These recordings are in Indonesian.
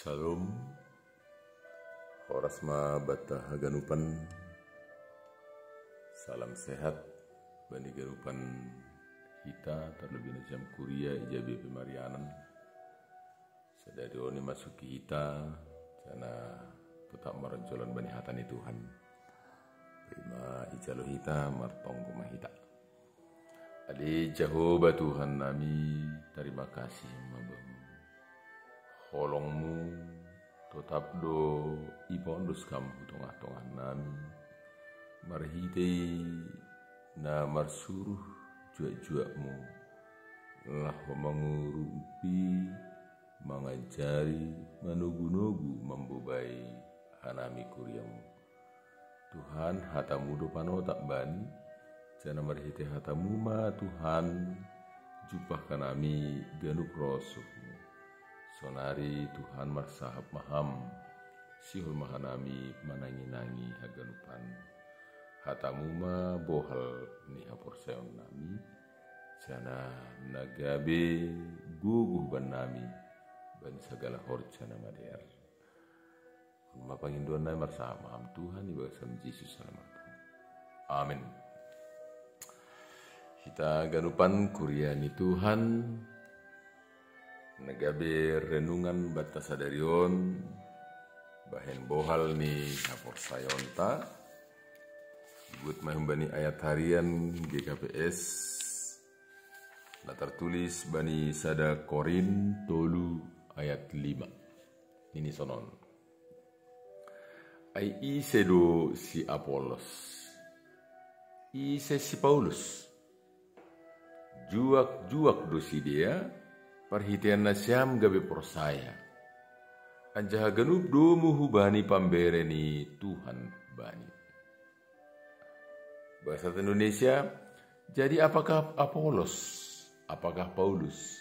Salam, horasma bata haganupan, salam sehat bani ganupan hita terlebih jam kuria ijabe pemarianan sadari oni masuki hita jana tetap meroncolan bani hatani Tuhan prima ijalo hita martonggo mahita adi Jehovah Tuhan nami terima kasih mabamu holongmu tetap do ipondos kamu tengah-tengah nami marhitei na marsuruh jua-juamu lah mengurupi mengajari manugu-nugu membubai hanami kuriamu Tuhan hatamu do panotak bani jana marhite hatamu ma Tuhan jupah kanami ganup rosuhmu sonari Tuhan marsahap maham sihul mahanami manangi-nangi haganupan hatamu ma bohal ni hapor seon nami jana nagabe guguh ban nami ban segala horjana mader mapanginduan nai marsahap maham Tuhan ibaga sam Yesus selamat amin. Kita ganupan kuriani Tuhan nagabe renungan bata sadarion bahen bohal ni hapor sayonta buat mahumbani ayat harian GKPS na tertulis bani sada Korin tolu ayat 5 ini sonon ai ise do si Apolos ise si Paulus juak do si dia perhitian nasyam gabe persaya anjaha ganup domu hubani pambere ni Tuhan bani bahasa Indonesia jadi apakah Apolos apakah Paulus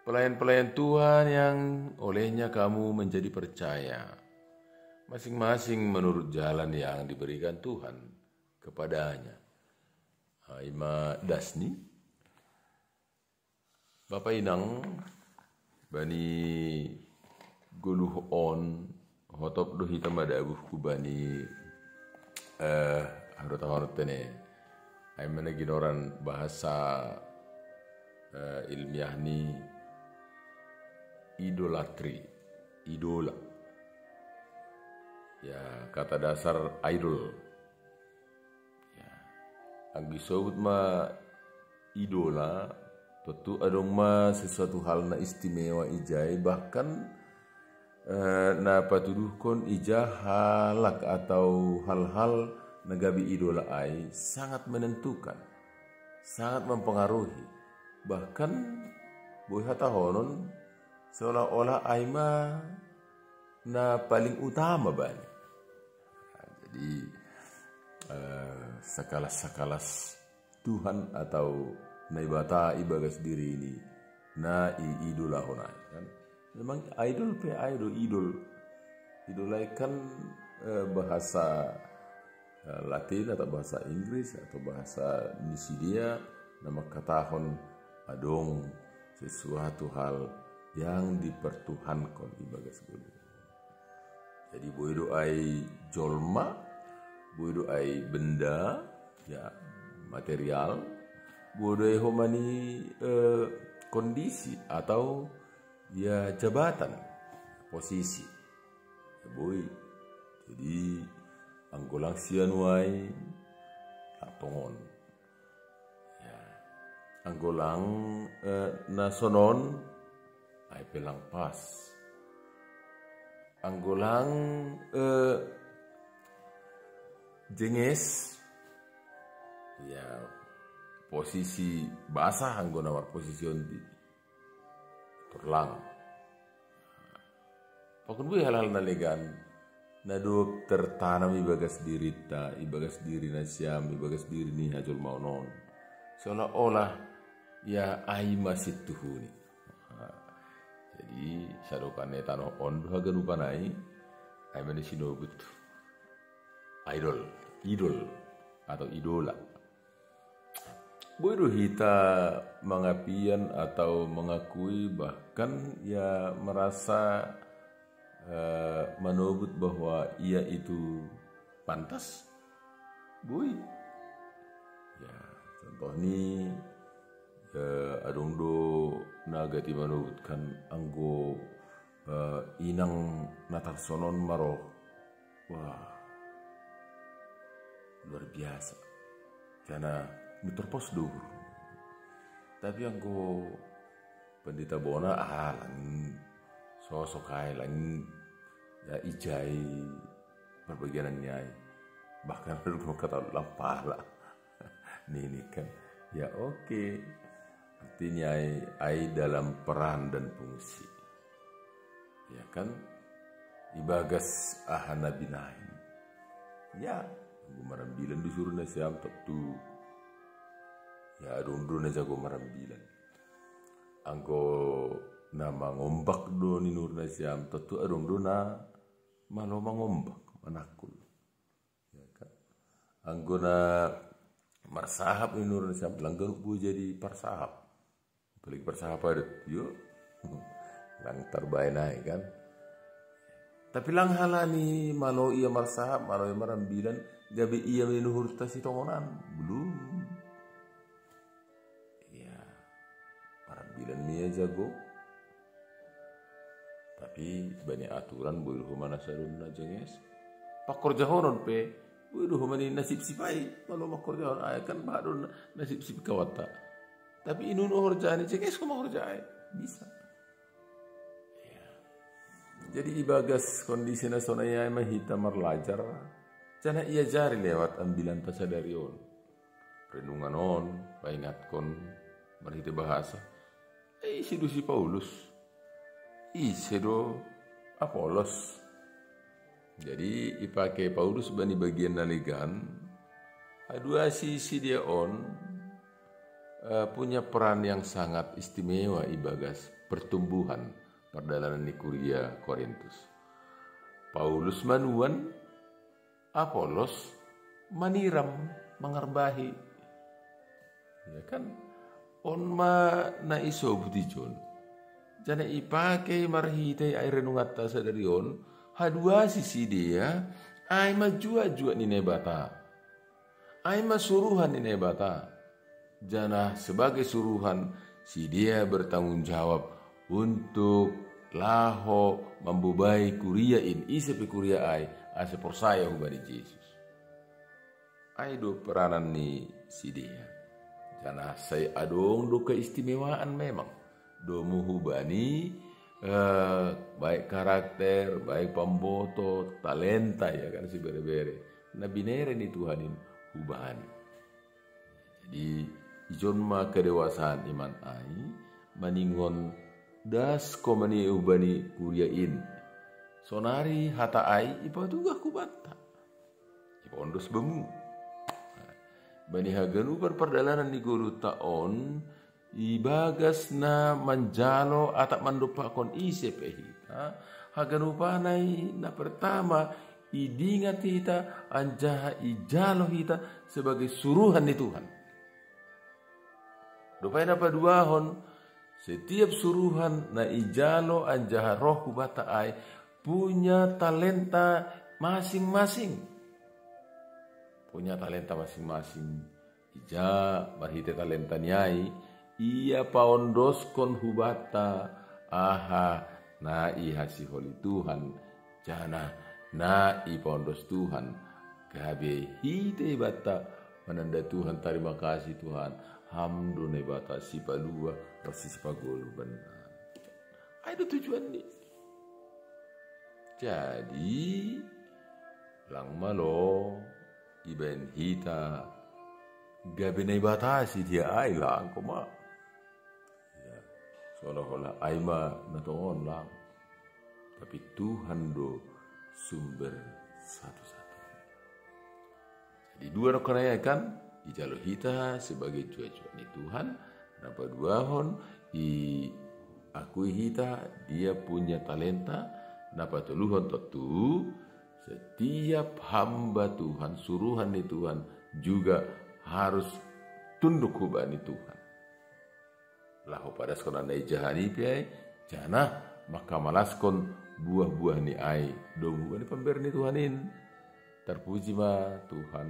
pelayan-pelayan Tuhan yang olehnya kamu menjadi percaya masing-masing menurut jalan yang diberikan Tuhan kepadanya Ima Dasni Bapak Inang bani guluh on hotop do hitam ada abuhku bani harut tene ay mana ginoran bahasa ilmiah ni idolatri idola ya kata dasar idol ya ang disebut ma idola tentu adong ma sesuatu hal na istimewa ijai bahkan na patuduhkon ija halak atau hal-hal nagabi idola ai sangat menentukan sangat mempengaruhi bahkan boy hatahonon seolah-olah ai ma na paling utama bani jadi sakalas Tuhan atau na ibata ibagas diri ini na idola honai kan memang idol pe idol kan bahasa Latin atau bahasa Inggris atau bahasa Nisidia nama katahon adong sesuatu hal yang dipertuhankan ibagas dulu jadi boido ai jolma boido ai benda ya material bodoh homani kondisi atau ya jabatan posisi ya boy jadi anggolang sianuai atongon ya anggolang nasonon ay pelang pas anggolang jenges ya posisi basah anggo nawar posisi di turlang pakun gue hal-hal nalegan naduk tertanam ibagas diri ibagas diri nasyam ibagas diri ni hajul maunon seolah-olah ya ai masih tuhuni jadi sadokan etano ondo haganupanai ai manusinobut idol atau idola Bodoh kita mengapian atau mengakui bahkan ya merasa menubut bahwa ia itu pantas, bui. Ya, contoh ni adong do naga ti manubutkan anggo inang natarsonon maro. Wah, luar biasa. Karena terpos dulu. Tapi anggo pendeta bona lang sosok ay lang ya ijai perbagianan nyai, bahkan lu kata lampala ini kan ya oke. Artinya ai dalam peran dan fungsi ya kan ibagas ahana binain ya marambilan disuruh na siam tu ya adun na jago marambilan angko nama ngombak do ni nur na siam tu adun na malo mangombak manakul ya kan angko na marsahap ni nur na siam langgar bu jadi parsahap balik parsahap ada yo lang terbaik naik kan. Tapi lang halani malo ia marsahap malo ia marambilan gabi ia menuhur tasi tongonan belum. Ya marambilan mia jago. Tapi banyak aturan boleh humana sarun na jenges. Pakor jahonon pe boleh humani nasib sipai malo makor jahon ay kan baru nasib sip kawata. Tapi inun horjani jenges kuma horjai bisa. Jadi ibagas kondisi nasonaya mahita marlajar, jana ia jari lewat ambilan tasadarion, renungan on, paingat kon, marhita bahasa. Isido si Paulus, isido Apolos. Jadi ipakai Paulus bani bagian naligan, dua sisi dia on, punya peran yang sangat istimewa ibagas pertumbuhan perjalanan di Kuria Korintus. Paulus manuan, Apolos maniram, mengerbahi. Ya kan? On ma na iso butijon. Jana ipake marhite ay renungata sa darion, hadua sisi dia, ay majua-jua ni nebata. Ay masuruhan ni nebata. Jana sebagai suruhan, si dia bertanggung jawab untuk laho membubai kuria in isepe kuria ai ase persaya hubani Yesus. Ai do peranan ni si dia. Jana saya adong do keistimewaan memang. Do muhubani baik karakter, baik pamboto, talenta ya kan si bere-bere. Na binere ni Tuhanin hubani. Jadi ijon ma kedewasaan iman ai maningon das komani ubani kuriain sonari hata ai ipa tuga kubanta ipa ondos bemu bani haganu perjalanan di guru taon ibagas na manjalo atak mandupa kon ise pehita haganu panai na pertama idingat hita anjaha ijalo hita sebagai suruhan di Tuhan dupai napa duahon. Setiap suruhan na ijalo anjaha roh kubata ai punya talenta masing-masing. Punya talenta masing-masing. Ija marhite talenta nyai ia paondos kon hubata aha na ihasi holi Tuhan jana na i paondos Tuhan gabe hite bata menanda Tuhan terima kasih Tuhan hamdu ne bata sipalua persis pagolu benar. Ada tujuan ni. Jadi lang malo iben hita gabe ne bata si dia ai lang koma. Ya, seolah-olah ai ma natongon lang. Tapi Tuhan do sumber satu-satu. Jadi dua rekanaya kan ijalo hita sebagai cuaca ni Tuhan. Napa duahon i akui hita dia punya talenta. Napa tuluhon tentu setiap hamba Tuhan suruhan ni Tuhan juga harus tunduk hubani Tuhan. Lahu pada sekolah nai jahani piai jana maka malaskon buah-buah ni ai domu bani pemberni Tuhanin. Terpuji ma Tuhan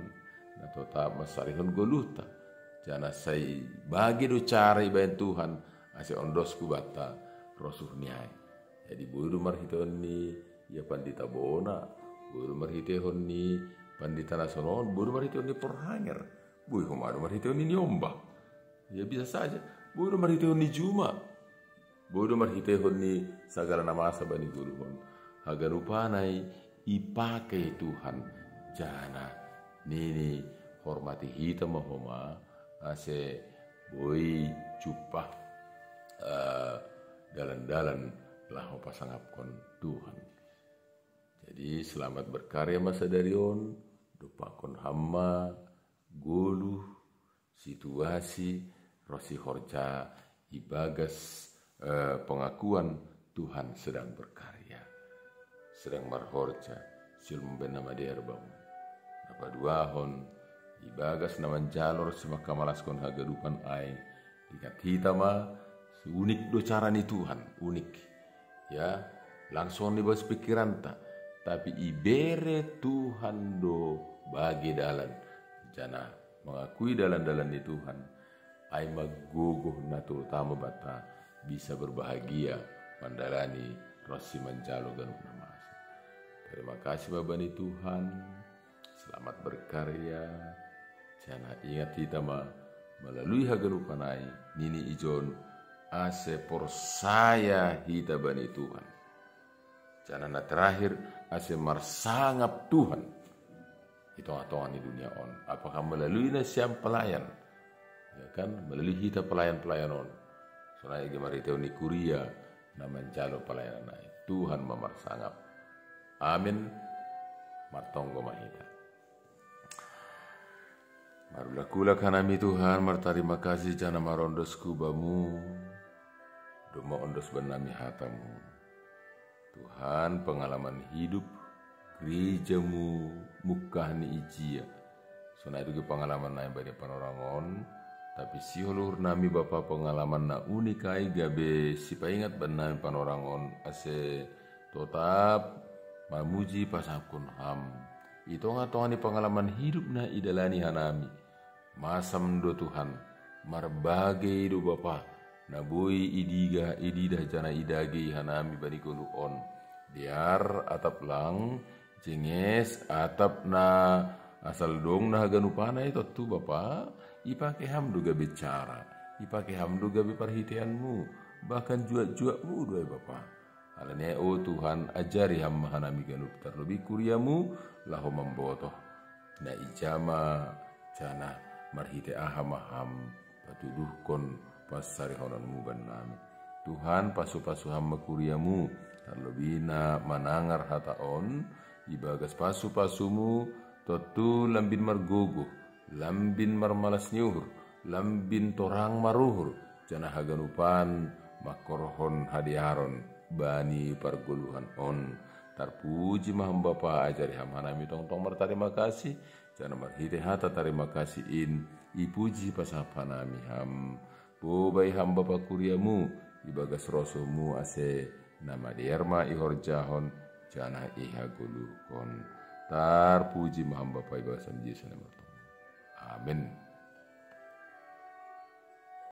na tetap masarihon goluta jana sai bagi do cara ibayan Tuhan ase ondosku bata rosuh ni ai. Jadi buru marhiton ni ya pandita bona, buru marhiton ni pandita nasonon, buru marhiton ni porhanger, buru komado marhiton ni nyomba. Ya bisa saja, buru marhiton ni juma, buru marhiton ni sagala nama asa bani guruhon. Haga rupanai ipake Tuhan jana nini hormati hita mahoma ase boi cupah dalan-dalan lah pasangapkon Tuhan. Jadi selamat berkarya masa darion, dupakon hamma, goluh, situasi, rosi horja, ibagas pengakuan Tuhan sedang berkarya, sedang marhorja, silum benama derbam. Napa duahon, ibagas naman jalur semaka malaskon hagadupan ai, dikat hitama, unik do cara ni Tuhan, unik. Ya, langsung di bawah pikiran tak, tapi ibere Tuhan do bagi dalan jana mengakui dalan-dalan di Tuhan ai magogoh na terutama bata bisa berbahagia mandalani rosi manjalo ganuk namasa. Terima kasih babani Tuhan, selamat berkarya jana ingat kita melalui haganupanai nini ijon ase por saya hita bani Tuhan. Jangan terakhir ase marsangap Tuhan. Hitung-hitungan di dunia on. Apakah melalui nasiam pelayan? Ya kan, melalui hita pelayan-pelayan on. Soalnya gemari teoni kuria naman jalo pelayanan naik. Tuhan memarsangap. Amin. Martonggo mahita. Marulakula kanami Tuhan, martarima kasih jana marondos kubamu. Doma ondos benami hatamu. Tuhan pengalaman hidup gerejamu mukah ni ijia. Sona itu pengalaman naik bade panorangon. Tapi si holur nami bapa pengalaman na unikai gabe sipa ingat benami panorangon ase tetap mamuji pasakun ham. Itu ngatongan ni pengalaman hidup na idalani hanami. Masam do Tuhan marbagai do bapa. Nabui ididah jana idagi hanami bani on biar atap lang jenges atap na asal dong na ganupana itu tu bapa ipake ham duga bicara ipake ham duga perhitianmu bahkan juak-juakmu dua bapa alane oh Tuhan ajari ham hanami ganup terlebih kuriamu lahu membotoh na ijama jana marhite ahamaham patuduh kon pasari honanmu banami Tuhan pasu-pasu hamba kuriamu terlebih na manangar hataon ibagas pasu-pasumu totu lambin margogo lambin marmalas nyuhur lambin torang maruhur jana haganupan makorhon hadiaron bani pargoluhan on tarpuji maham bapa ajari ham hanami tong-tong martarima kasih jana marhite hata tarima kasih in ipuji pasapa nami ham Bobai hamba pakuriamu ibagas rosumu ase nama dierma ihorjahon jana iha gulukon tar puji mahamba pa ibagas Yesus nama Amin.